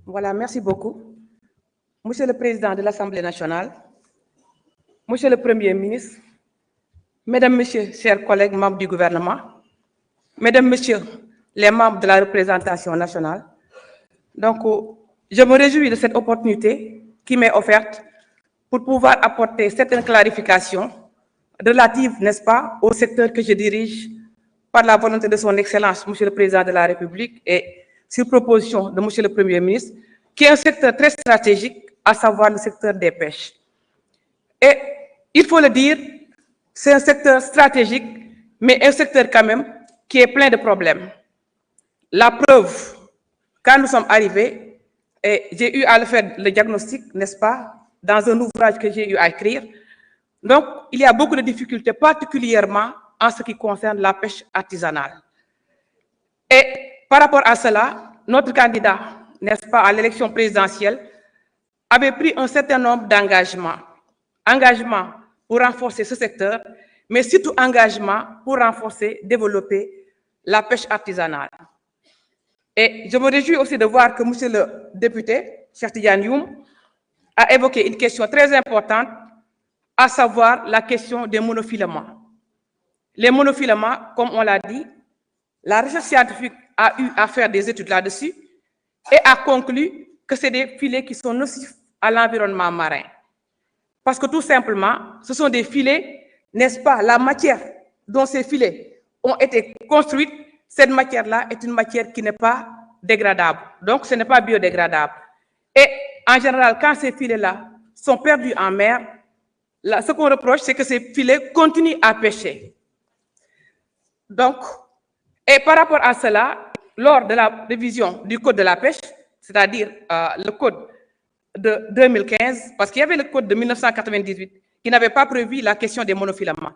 Voilà, merci beaucoup. Monsieur le Président de l'Assemblée nationale, Monsieur le Premier ministre, Mesdames, Messieurs, chers collègues membres du gouvernement, Mesdames, Messieurs, les membres de la représentation nationale, donc je me réjouis de cette opportunité qui m'est offerte pour pouvoir apporter certaines clarifications relatives, n'est-ce pas, au secteur que je dirige par la volonté de son Excellence, Monsieur le Président de la République, et sur proposition de Monsieur le Premier ministre, qui est un secteur très stratégique, à savoir le secteur des pêches. Et il faut le dire, c'est un secteur stratégique, mais un secteur quand même qui est plein de problèmes. La preuve, quand nous sommes arrivés, et j'ai eu à le faire le diagnostic, n'est-ce pas, dans un ouvrage que j'ai eu à écrire. Donc, il y a beaucoup de difficultés, particulièrement en ce qui concerne la pêche artisanale. Et par rapport à cela, notre candidat, n'est-ce pas, à l'élection présidentielle, avait pris un certain nombre d'engagements. Engagements pour renforcer ce secteur, mais surtout engagements pour renforcer, développer la pêche artisanale. Et je me réjouis aussi de voir que monsieur le député, Cheikh Tidiane Youm, a évoqué une question très importante, à savoir la question des monofilaments. Les monofilaments, comme on l'a dit, la recherche scientifique a eu à faire des études là-dessus et a conclu que c'est des filets qui sont nocifs à l'environnement marin. Parce que tout simplement, ce sont des filets, n'est-ce pas, la matière dont ces filets ont été construits, cette matière-là est une matière qui n'est pas dégradable. Donc, ce n'est pas biodégradable. Et en général, quand ces filets-là sont perdus en mer, là, ce qu'on reproche, c'est que ces filets continuent à pêcher. Donc, et par rapport à cela, lors de la révision du Code de la pêche, c'est-à-dire le Code de 2015, parce qu'il y avait le Code de 1998 qui n'avait pas prévu la question des monofilaments.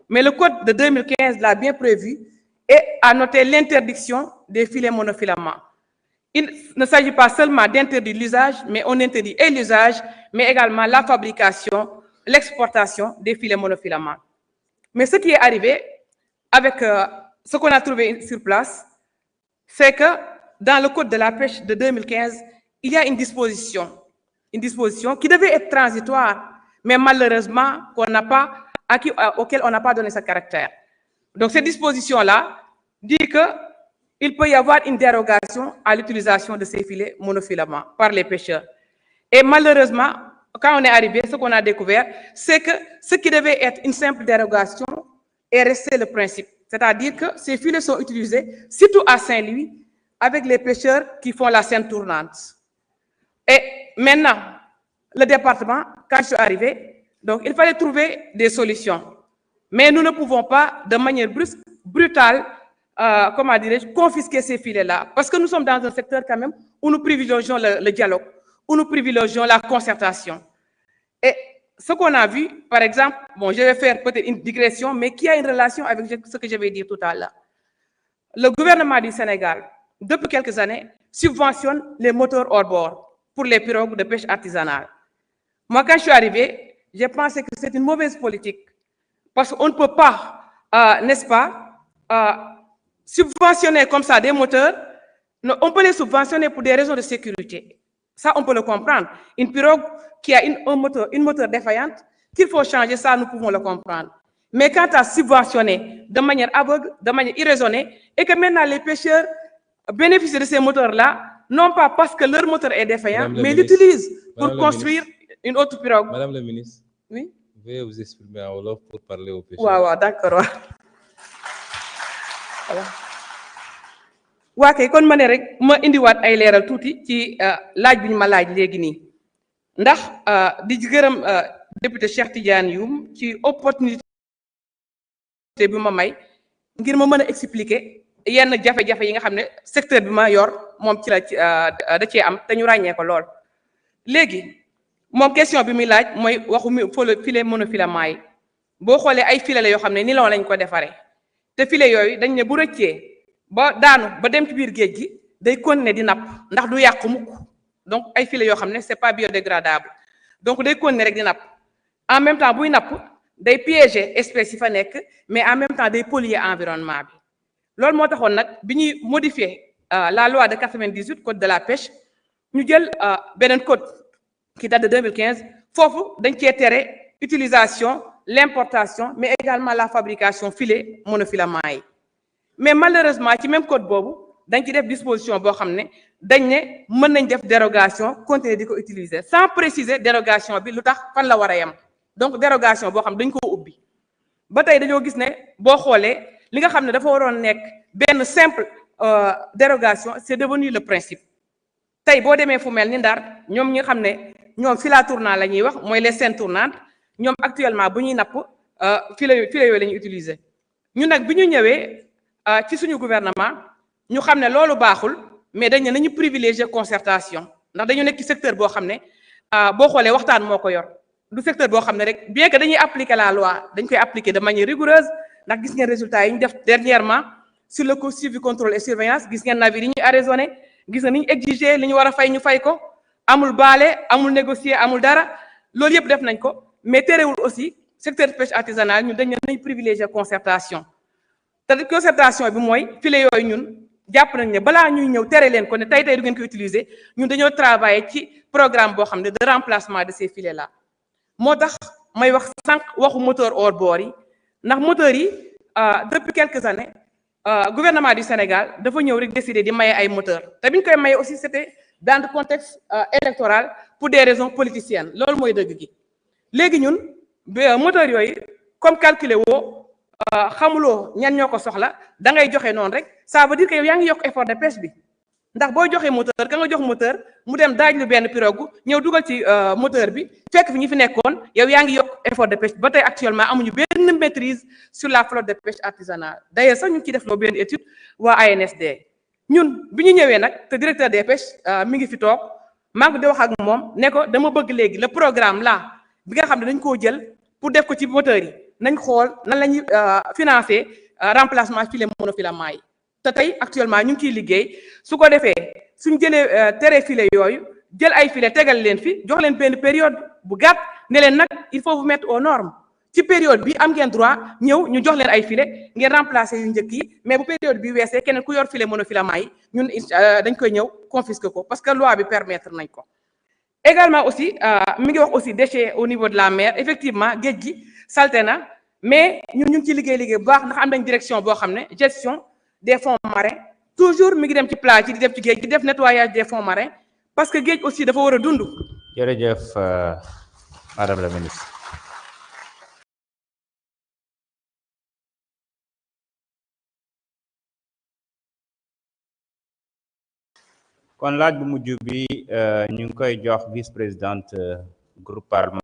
Mais le Code de 2015 l'a bien prévu et a noté l'interdiction des filets monofilaments. Il ne s'agit pas seulement d'interdire l'usage, mais on interdit et l'usage, mais également la fabrication, l'exportation des filets monofilaments. Mais ce qui est arrivé avec ce qu'on a trouvé sur place, c'est que dans le Code de la pêche de 2015, il y a une disposition qui devait être transitoire, mais malheureusement auquel on n'a pas donné ce caractère. Donc cette disposition-là dit qu'il peut y avoir une dérogation à l'utilisation de ces filets monofilaments par les pêcheurs. Et malheureusement, quand on est arrivé, ce qu'on a découvert, c'est que ce qui devait être une simple dérogation est resté le principe. C'est-à-dire que ces filets sont utilisés, surtout à Saint-Louis, avec les pêcheurs qui font la scène tournante. Et maintenant, le département, quand je suis arrivé, donc il fallait trouver des solutions. Mais nous ne pouvons pas, de manière brusque, brutale, comment dirais-je, confisquer ces filets-là. Parce que nous sommes dans un secteur quand même où nous privilégions le dialogue, où nous privilégions la concertation. Et ce qu'on a vu, par exemple, bon, je vais faire peut-être une digression, mais qui a une relation avec ce que je vais dire tout à l'heure. Le gouvernement du Sénégal, depuis quelques années, subventionne les moteurs hors bord pour les pirogues de pêche artisanale. Moi, quand je suis arrivé, j'ai pensé que c'est une mauvaise politique. Parce qu'on ne peut pas, n'est-ce pas, subventionner comme ça des moteurs. On peut les subventionner pour des raisons de sécurité. Ça, on peut le comprendre. Une pirogue qui a une moteur défaillante, qu'il faut changer, ça, nous pouvons le comprendre. Mais quand tu as subventionné de manière aveugle, de manière irraisonnée, et que maintenant les pêcheurs bénéficient de ces moteurs-là, non pas parce que leur moteur est défaillant, mais l'utilisent pour construire une autre pirogue. Madame la ministre, oui? Veuillez vous exprimer en wolof pour parler aux pêcheurs. Waaw, d'accord. Voilà. waa kay kon ma ne rek ma indiwaat ay leeral tuuti ci laaj bi ñu ma laaj léegi nii ndax di gërëm député Cheikh Tidiane Youm ci opportunité bi ma may ngir ma mën a expliquer yenn jafe-jafe yi nga xam ne secteur bi ma yor moom ci la da cee am te ñu ràññee ko lool. léegi moom question bi muy laaj mooy waxu filet monofilament yi boo xoolee ay filet la yoo xam ne nylon lañ ko defaree te filet yooyu dañ ne bu rëccee ba daanu ba dem ci biir géej gi day continuer di napp ndax du yàqu mukk donc ay filets yoo xam ne c'est pas biodégradable donc day continuer rek di napp en même temps buy napp day piéger espèces yi fa nekk mais en même temps day polluer environnement bi loolu moo taxoon nag bi ñuy modifier la loi de 98 code de la pêche ñu jël beneen code qui date de 2015 foofu dañ cee tere utilisation l'importation mais également la fabrication filet monofilament yi mais malheureusement ci même code boobu dañ ci def disposition boo xam ne dañ ne mën nañ def dérogation continuer di ko utiliser sans préciser dérogation bi lu tax fan la war a yem donc dérogation boo xam dañ koo ubbi ba tey dañoo gis ne boo xoolee li nga xam ne dafa waroon nekk benn simple dérogation c'est devenu le principe tey boo demee fu mel ni Ndar ñoom ñi nga xam ne ñoom fila tournant la ñuy wax mooy les scènes tournantes ñoom actuellement bu ñuy napp filet yooyu la ñuy utiliser ñun nag bi ñu ñëwee ci suñu gouvernement ñu xam ne loolu baaxul mais dañ ne nañu privilégier concertation ndax dañu nekk ci secteur boo xam ne boo xoolee waxtaan moo ko yor du secteur boo xam ne rek bien que dañuy appliquer la loi dañ koy appliquer de manière rigoureuse ndax gis ngeen résultats yi ñu def dernièrement sur le suivi contrôle et surveillance gis ngeen navire yi ñuy arraisonné gis nga ni ñu exiger li ñu war a fay ñu fay ko amul baale amul négocier amul dara loolu yëpp def nañ ko mais terewul aussi secteur pêche artisanale ñun dañ ne nañ privilégier concertation te concertation bi mooy filet yooyu ñun jàpp nañ ne balaa ñuy ñëw tere leen ko ne tey du ngeen ko utiliser ñun dañoo travailler ci programme boo xam ne de remplacement de ces filets là moo tax may wax sànq waxu moteur hors bord yi ndax moteurs yi depuis quelques années gouvernement du Sénégal dafa ñëw rek décider di maye ay moteurs te bi ñu koy maye aussi c'était dans le contexte électoral pour des raisons politiciennes loolu mooy dëgg gi léegi ñun moteurs yooyu comme calculer woo xamuloo ñan ñoo ko soxla da ngay joxe noonu rek ça veut dire que yow yaa ngi yokk effort de pêche bi ndax boo joxee moteur ka nga jox moteur mu dem daaj lu benn pirogue ñëw dugal ci moteur bi fekk fi ñu fi nekkoon yow yaa ngi yokk effort de pêche ba tey actuellement amuñu benn maîtrise sur la flotte de pêche artisanale d'ailleurs sax ñu ngi ciy def loo benn étude waa ANSD ñun bi ñu ñëwee nag te directeur des pêches mi ngi fi toog maa ngi di wax ak moom ne ko dama bëgg léegi le programme là bi nga xam ne dañ koo jël pour def ko ci moteur yi nañ xool nan la ñuy financer remplacement filet monofilament yi te tey actuellement ñu ngi ciy liggéey su ko defee suñ jëlee tere filet yooyu jël ay filet tegal leen fi jox leen benn période bu gàtt ne leen nag il faut vous mettre aux normes ci période bi am ngeen droit ñëw ñu jox leen ay filet ngeen remplacer yu njëkk yi mais bu période bi weesee keneen ku yor filet monofilament yi ñun dañ koy ñëw confisquer ko parce que loi bi permettre nañ ko. également aussi mi ngi wax aussi déchets au niveau de la mer effectivement géej gi salté na mais ñun ñu ngi ciy liggéey bu baax ndax am nañ direction boo xam ne gestion des fonds marins toujours mi ngi dem ci plage yi di dem ci géej gi def nettoyage des fonds marins parce que géej aussi dafa war a dund. jërëjëf madame la ministre. kon laaj bu mujj bi ñu ngi koy jox vice-présidente groupe parlementaire